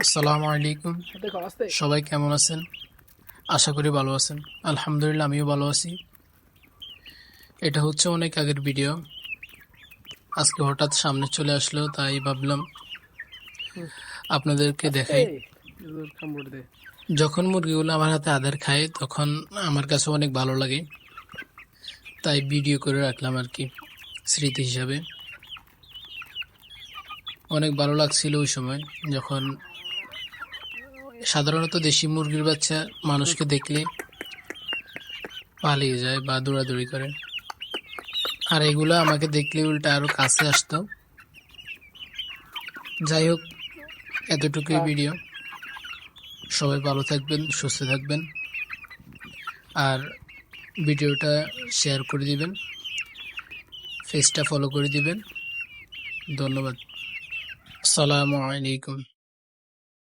আসসালামু আলাইকুম। সবাই কেমন আছেন? আশা করি ভালো আছেন। আলহামদুলিল্লাহ, আমিও ভালো আছি। এটা হচ্ছে অনেক আগের ভিডিও, আজকে হঠাৎ সামনে চলে আসলো, তাই ভাবলাম আপনাদেরকে দেখাই। যখন মুরগিগুলো আমার হাতে আদর খায় তখন আমার কাছে অনেক ভালো লাগে, তাই ভিডিও করে রাখলাম আর কি, স্মৃতি হিসাবে। অনেক ভালো লাগছিল ওই সময়, যখন সাধারণত দেশি মুরগির বাচ্চা মানুষকে দেখলে পালিয়ে যায় বা দৌড়াদৌড়ি করে, আর এগুলো আমাকে দেখলে উল্টা আরো কাছে আসতো। যাই হোক, এতটুকুই ভিডিও। সবাই ভালো থাকবেন, সুস্থ থাকবেন, আর ভিডিওটা শেয়ার করে দিবেন, পেজটা ফলো করে দিবেন। ধন্যবাদ। আসসালামু আলাইকুম।